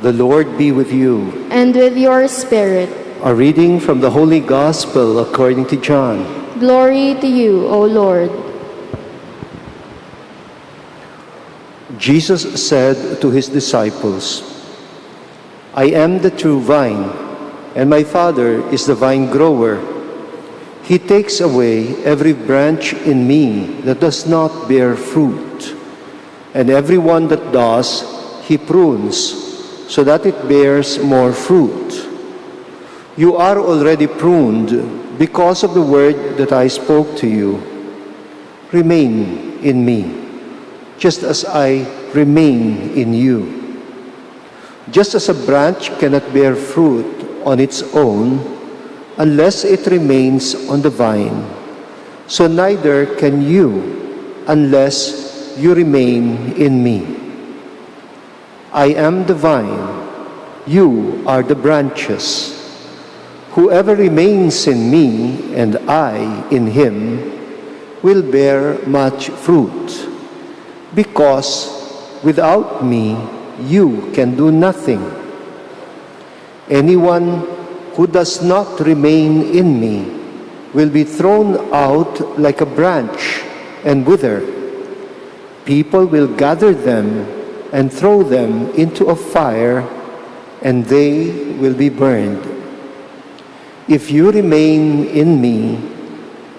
The Lord be with you. And with your spirit. A reading from the Holy Gospel according to John. Glory to you, O Lord. Jesus said to his disciples, I am the true vine, and my Father is the vine grower. He takes away every branch in me that does not bear fruit, and every one that does, he prunes, so that it bears more fruit. You are already pruned because of the word that I spoke to you. Remain in me, just as I remain in you. Just as a branch cannot bear fruit on its own unless it remains on the vine, so neither can you unless you remain in me. I am the vine, you are the branches. Whoever remains in me and I in him will bear much fruit, because without me you can do nothing. Anyone who does not remain in me will be thrown out like a branch and wither. People will gather them and throw them into a fire, and they will be burned. If you remain in me,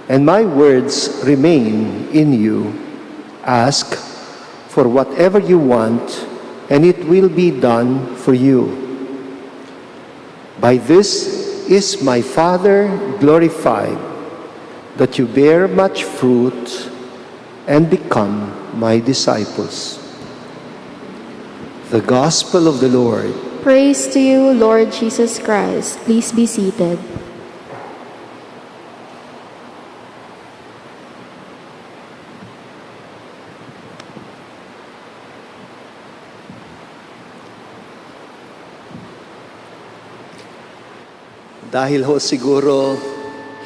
and my words remain in you, ask for whatever you want, and it will be done for you. By this is my Father glorified, that you bear much fruit and become my disciples. The Gospel of the Lord. Praise to you, Lord Jesus Christ. Please be seated. Dahil ho siguro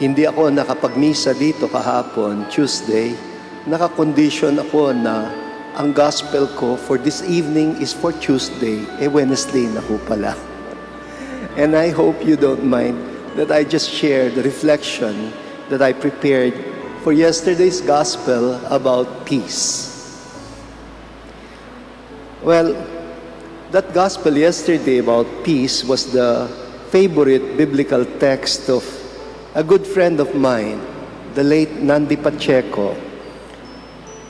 hindi ako nakapagmisa dito kahapon, Tuesday, nakakondisyon ako na ang gospel ko for this evening is for Tuesday, Wednesday na ho pala. And I hope you don't mind that I just share the reflection that I prepared for yesterday's gospel about peace. Well, that gospel yesterday about peace was the favorite biblical text of a good friend of mine, the late Nandi Pacheco.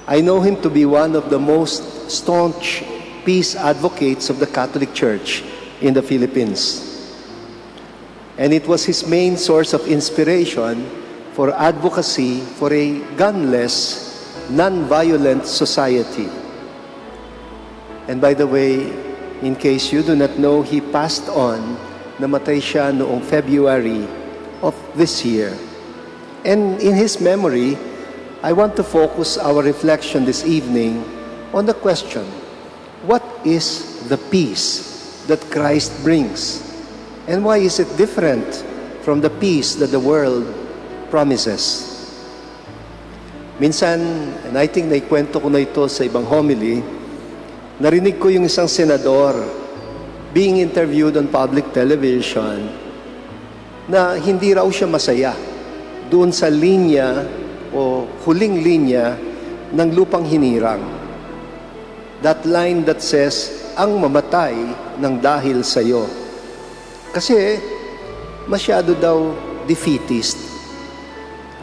I know him to be one of the most staunch peace advocates of the Catholic Church in the Philippines. And it was his main source of inspiration for advocacy for a gunless, non-violent society. And by the way, in case you do not know, he passed on. Namatay siya noong February of this year. And in his memory, I want to focus our reflection this evening on the question, what is the peace that Christ brings? And why is it different from the peace that the world promises? Minsan, and I think naikwento ko na ito sa ibang homily, narinig ko yung isang senador being interviewed on public television na hindi raw siya masaya doon sa linya o huling linya ng lupang hinirang. That line that says, ang mamatay ng dahil sa'yo. Kasi masyado daw defeatist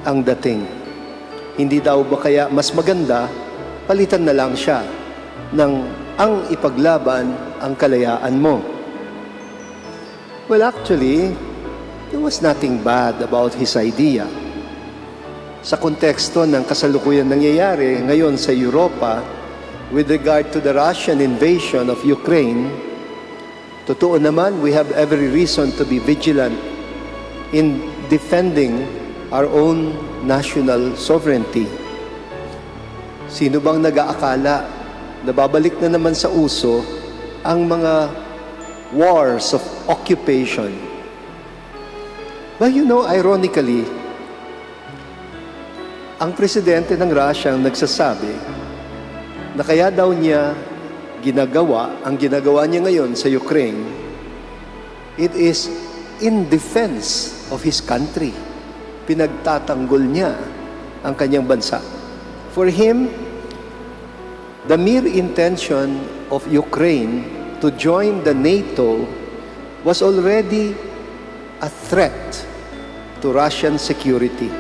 ang dating. Hindi daw ba kaya mas maganda, palitan na lang siya ng ang ipaglaban ang kalayaan mo. Well, actually, there was nothing bad about his idea. Sa konteksto ng kasalukuyan nangyayari ngayon sa Europa with regard to the Russian invasion of Ukraine, totoo naman, we have every reason to be vigilant in defending our own national sovereignty. Sino bang nag-aakala nababalik na naman sa uso ang mga wars of occupation? But you know, ironically, ang presidente ng Russia ang nagsasabi na kaya daw niya ang ginagawa niya ngayon sa Ukraine, it is in defense of his country. Pinagtatanggol niya ang kanyang bansa. For him, the mere intention of Ukraine to join the NATO was already a threat to Russian security.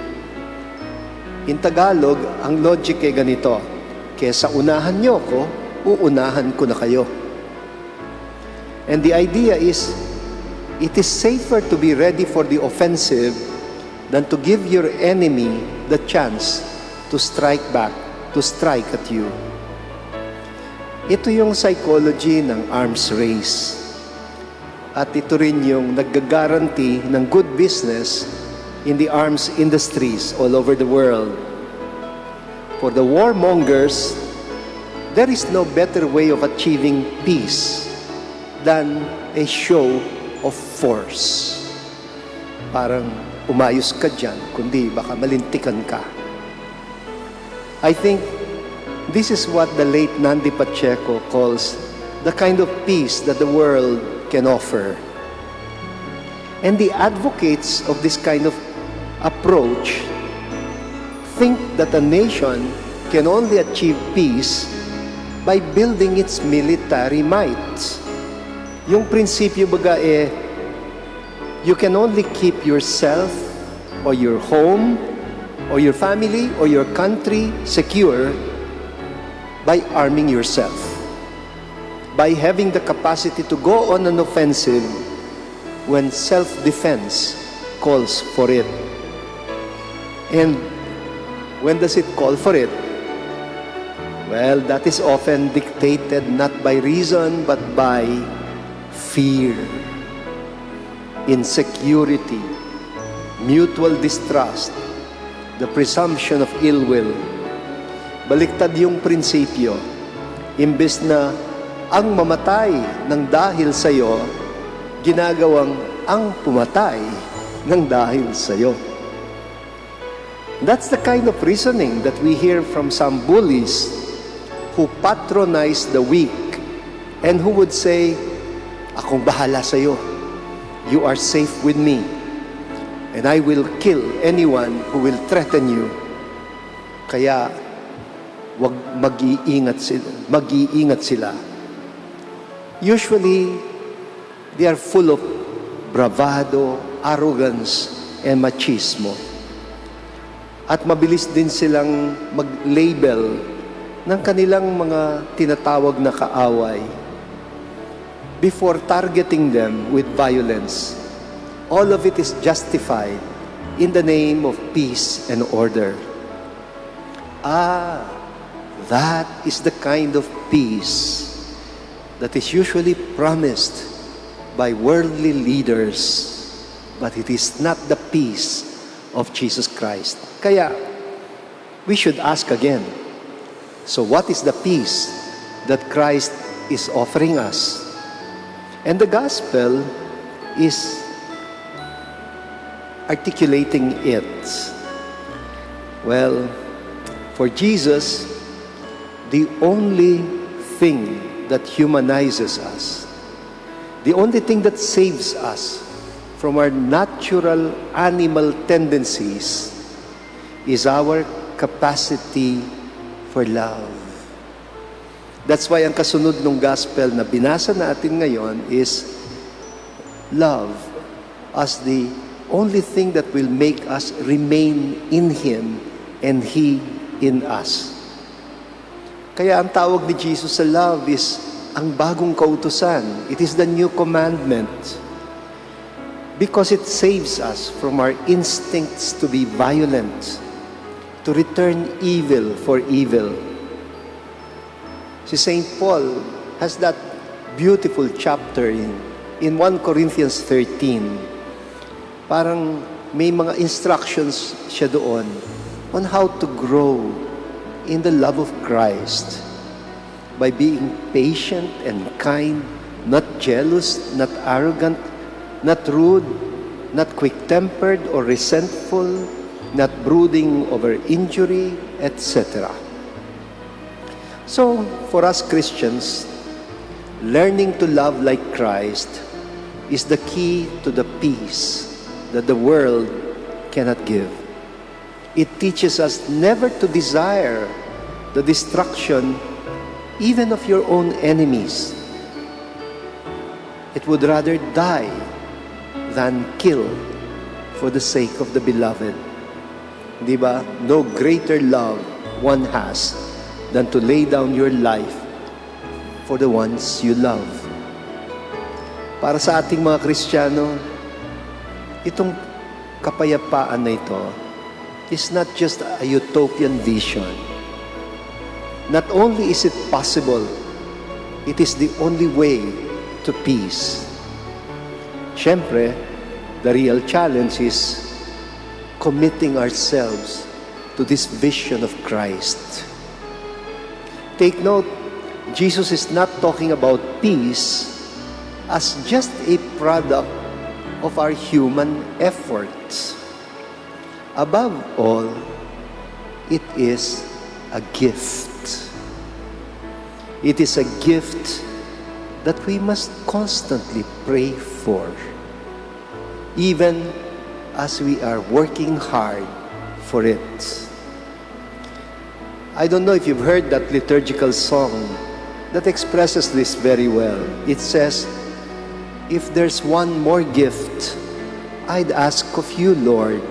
In Tagalog, ang logic ay ganito, kesa unahan niyo ko, uunahan ko na kayo. And the idea is, it is safer to be ready for the offensive than to give your enemy the chance to strike back, to strike at you. Ito yung psychology ng arms race. At ito rin yung nag-guarantee ng good business in the arms industries all over the world. For the warmongers, there is no better way of achieving peace than a show of force. Parang umayos ka dyan, kundi baka malintikan ka. I think this is what the late Nandi Pacheco calls the kind of peace that the world can offer. And the advocates of this kind of approach think that a nation can only achieve peace by building its military might. Yung prinsipyo baga you can only keep yourself or your home or your family or your country secure by arming yourself, by having the capacity to go on an offensive when self-defense calls for it. And when does it call for it? Well, that is often dictated not by reason but by fear, insecurity, mutual distrust, the presumption of ill will. Baliktad yung prinsipyo. Imbes na ang mamatay ng dahil sa'yo, ginagawang ang pumatay ng dahil sa'yo. That's the kind of reasoning that we hear from some bullies who patronize the weak and who would say, akong bahala sa'yo. You are safe with me. And I will kill anyone who will threaten you. Kaya, wag mag-iingat sila. Usually, they are full of bravado, arrogance, and machismo. At mabilis din silang mag-label ng kanilang mga tinatawag na kaaway before targeting them with violence. All of it is justified in the name of peace and order. That is the kind of peace that is usually promised by worldly leaders, but it is not the peace of Jesus Christ. Kaya, we should ask again, so what is the peace that Christ is offering us? And the gospel is articulating it. Well, for Jesus, the only thing that humanizes us, the only thing that saves us from our natural animal tendencies is our capacity for love. That's why ang kasunod ng gospel na binasa natin ngayon is love as the only thing that will make us remain in Him and He in us. Kaya ang tawag ni Jesus sa love is ang bagong kautusan. It is the new commandment. Because it saves us from our instincts to be violent, to return evil for evil. Si St. Paul has that beautiful chapter in 1 Corinthians 13. Parang may mga instructions siya doon on how to grow in the love of Christ by being patient and kind, not jealous, not arrogant, not rude, not quick-tempered or resentful, not brooding over injury, etc. So, for us Christians, learning to love like Christ is the key to the peace that the world cannot give. It teaches us never to desire the destruction even of your own enemies. It would rather die than kill for the sake of the beloved. Di ba? No greater love one has than to lay down your life for the ones you love. Para sa ating mga Kristiyano, itong kapayapaan na ito is not just a utopian vision. Not only is it possible, it is the only way to peace. Siyempre, the real challenge is committing ourselves to this vision of Christ. Take note, Jesus is not talking about peace as just a product of our human efforts. Above all, it is a gift. It is a gift that we must constantly pray for, even as we are working hard for it. I don't know if you've heard that liturgical song that expresses this very well. It says, "If there's one more gift I'd ask of you, Lord,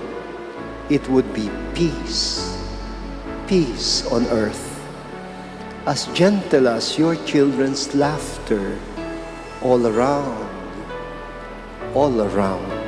it would be peace, peace on earth, as gentle as your children's laughter all around, all around."